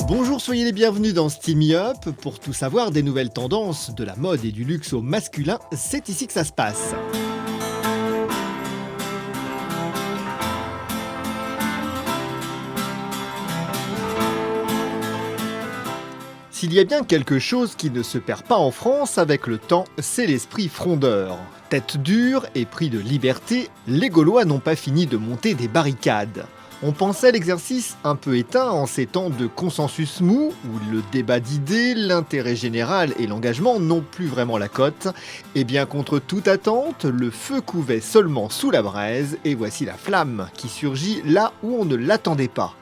Bonjour, soyez les bienvenus dans Style Me Up. Pour tout savoir des nouvelles tendances, de la mode et du luxe au masculin, c'est ici que ça se passe. S'il y a bien quelque chose qui ne se perd pas en France avec le temps, c'est l'esprit frondeur. Tête dure et pris de liberté, les Gaulois n'ont pas fini de monter des barricades. On pensait l'exercice un peu éteint en ces temps de consensus mou, où le débat d'idées, l'intérêt général et l'engagement n'ont plus vraiment la cote. Et bien contre toute attente, le feu couvait seulement sous la braise, et voici la flamme qui surgit là où on ne l'attendait pas.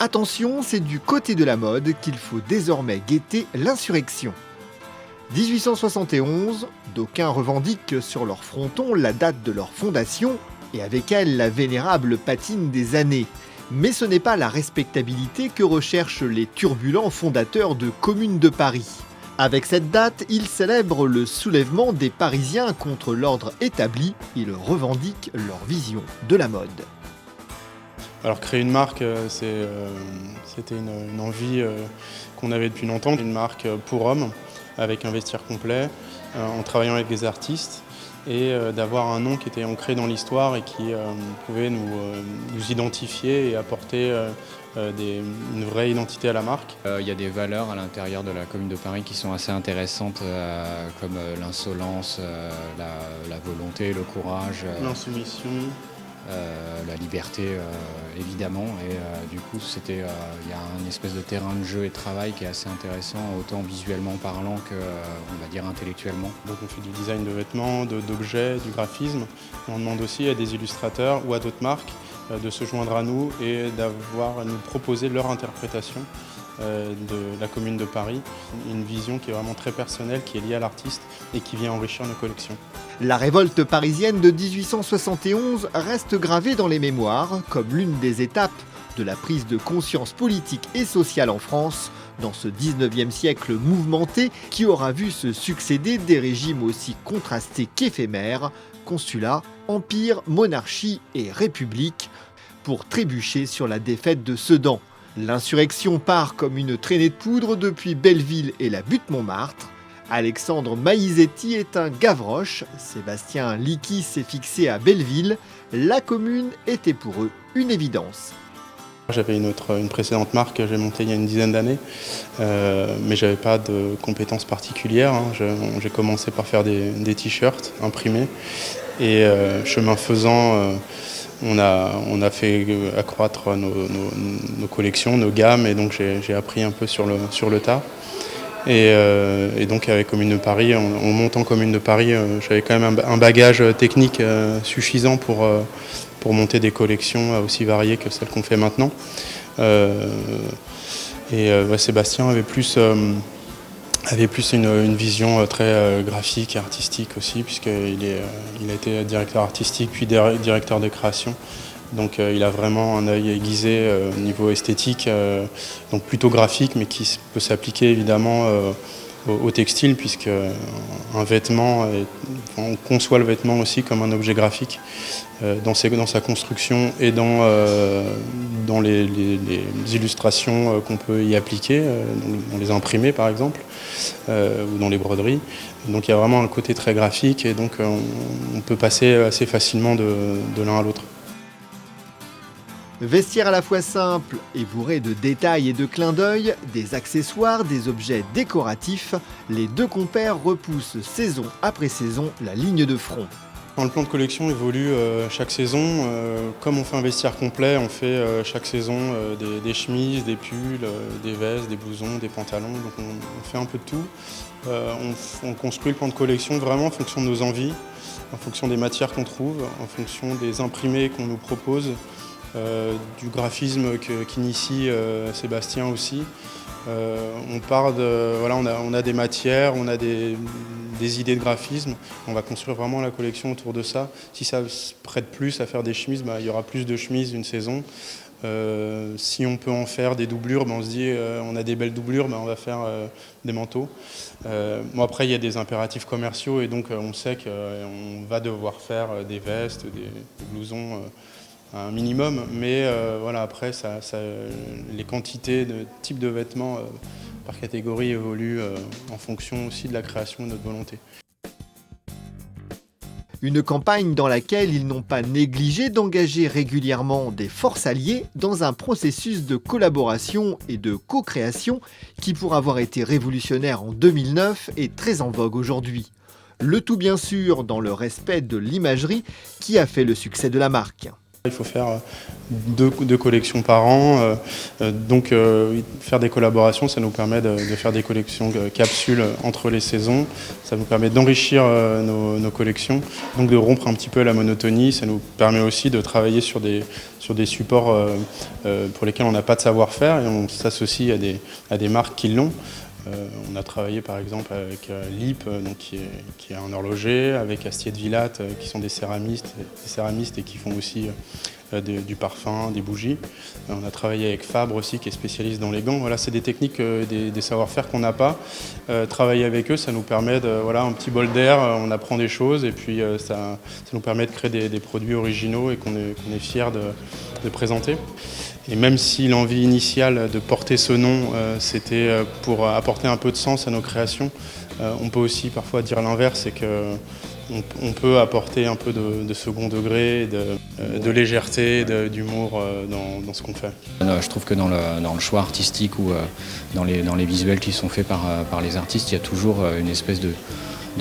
Attention, c'est du côté de la mode qu'il faut désormais guetter l'insurrection. 1871, d'aucuns revendiquent sur leur fronton la date de leur fondation, et avec elle la vénérable patine des années. Mais ce n'est pas la respectabilité que recherchent les turbulents fondateurs de Commune de Paris. Avec cette date, ils célèbrent le soulèvement des Parisiens contre l'ordre établi, ils revendiquent leur vision de la mode. Alors créer une marque, c'était une envie qu'on avait depuis longtemps, une marque pour hommes, avec un vestiaire complet, en travaillant avec des artistes, et d'avoir un nom qui était ancré dans l'histoire et qui pouvait nous identifier et apporter une vraie identité à la marque. Il y a des valeurs à l'intérieur de la Commune de Paris qui sont assez intéressantes, comme l'insolence, la volonté, le courage. L'insoumission. La liberté évidemment, et du coup il y a une espèce de terrain de jeu et de travail qui est assez intéressant, autant visuellement parlant que on va dire intellectuellement. Donc on fait du design de vêtements, d'objets, du graphisme, et on demande aussi à des illustrateurs ou à d'autres marques de se joindre à nous et à nous proposer leur interprétation de la Commune de Paris, une vision qui est vraiment très personnelle, qui est liée à l'artiste et qui vient enrichir nos collections. La révolte parisienne de 1871 reste gravée dans les mémoires comme l'une des étapes de la prise de conscience politique et sociale en France dans ce 19e siècle mouvementé qui aura vu se succéder des régimes aussi contrastés qu'éphémères, consulat, empire, monarchie et république, pour trébucher sur la défaite de Sedan. L'insurrection part comme une traînée de poudre depuis Belleville et la butte Montmartre. Alexandre Maizetti est un Gavroche, Sébastien Licky s'est fixé à Belleville. La commune était pour eux une évidence. J'avais une précédente marque que j'ai montée il y a une dizaine d'années, mais j'avais pas de compétences particulières. J'ai commencé par faire des t-shirts imprimés et chemin faisant, on a fait accroître nos collections, nos gammes, et donc j'ai appris un peu sur le tas. Et donc avec Commune de Paris, en montant Commune de Paris, j'avais quand même un bagage technique suffisant pour monter des collections aussi variées que celles qu'on fait maintenant. Sébastien avait plus une vision très graphique et artistique aussi, puisqu'il a été directeur artistique puis directeur de création. Donc il a vraiment un œil aiguisé au niveau esthétique, donc plutôt graphique, mais qui peut s'appliquer évidemment au textile, puisque on conçoit le vêtement aussi comme un objet graphique dans sa construction et dans les illustrations qu'on peut y appliquer, dans les imprimés par exemple, ou dans les broderies. Donc il y a vraiment un côté très graphique, et donc on peut passer assez facilement de l'un à l'autre. Vestiaire à la fois simple et bourré de détails et de clins d'œil, des accessoires, des objets décoratifs, les deux compères repoussent saison après saison la ligne de front. Le plan de collection évolue chaque saison. Comme on fait un vestiaire complet, on fait chaque saison des chemises, des pulls, des vestes, des blousons, des pantalons. Donc on fait un peu de tout. On construit le plan de collection vraiment en fonction de nos envies, en fonction des matières qu'on trouve, en fonction des imprimés qu'on nous propose. Du graphisme qu'initie Sébastien aussi. On a des matières, on a des idées de graphisme. On va construire vraiment la collection autour de ça. Si ça se prête plus à faire des chemises, il y aura plus de chemises une saison. Si on peut en faire des doublures, on se dit on a des belles doublures, on va faire des manteaux. Après, il y a des impératifs commerciaux et donc on sait qu'on va devoir faire des vestes, des blousons à un minimum. Mais voilà, après, les quantités de types de vêtements par catégorie évoluent en fonction aussi de la création de notre volonté. Une campagne dans laquelle ils n'ont pas négligé d'engager régulièrement des forces alliées dans un processus de collaboration et de co-création qui, pour avoir été révolutionnaire en 2009, est très en vogue aujourd'hui. Le tout bien sûr dans le respect de l'imagerie qui a fait le succès de la marque. Il faut faire deux collections par an, donc faire des collaborations, ça nous permet de faire des collections capsules entre les saisons, ça nous permet d'enrichir nos collections, donc de rompre un petit peu la monotonie, ça nous permet aussi de travailler sur des supports pour lesquels on n'a pas de savoir-faire et on s'associe à des marques qui l'ont. On a travaillé par exemple avec LIP, qui est un horloger, avec Astier de Villatte, qui sont des céramistes et qui font aussi du parfum, des bougies. On a travaillé avec Fabre aussi, qui est spécialiste dans les gants. Voilà, c'est des techniques, des savoir-faire qu'on n'a pas. Travailler avec eux, ça nous permet un petit bol d'air, on apprend des choses et puis ça nous permet de créer des produits originaux et qu'on est fiers de présenter. Et même si l'envie initiale de porter ce nom, c'était pour apporter un peu de sens à nos créations, on peut aussi parfois dire l'inverse, c'est qu'on peut apporter un peu de second degré, de légèreté, d'humour dans ce qu'on fait. Je trouve que dans le choix artistique ou dans les visuels qui sont faits par les artistes, il y a toujours une espèce de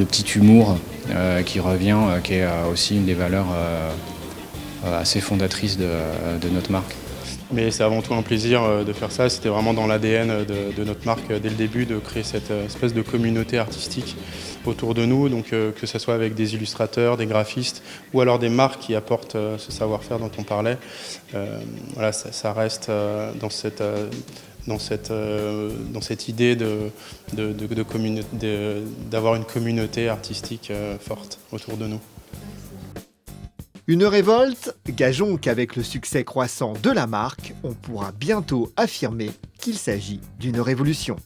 petit humour qui revient, qui est aussi une des valeurs assez fondatrices de notre marque. Mais c'est avant tout un plaisir de faire ça. C'était vraiment dans l'ADN de notre marque dès le début de créer cette espèce de communauté artistique autour de nous, donc que ce soit avec des illustrateurs, des graphistes ou alors des marques qui apportent ce savoir-faire dont on parlait. Voilà, ça reste dans cette idée d'avoir une communauté artistique forte autour de nous. Une révolte, gageons qu'avec le succès croissant de la marque, on pourra bientôt affirmer qu'il s'agit d'une révolution.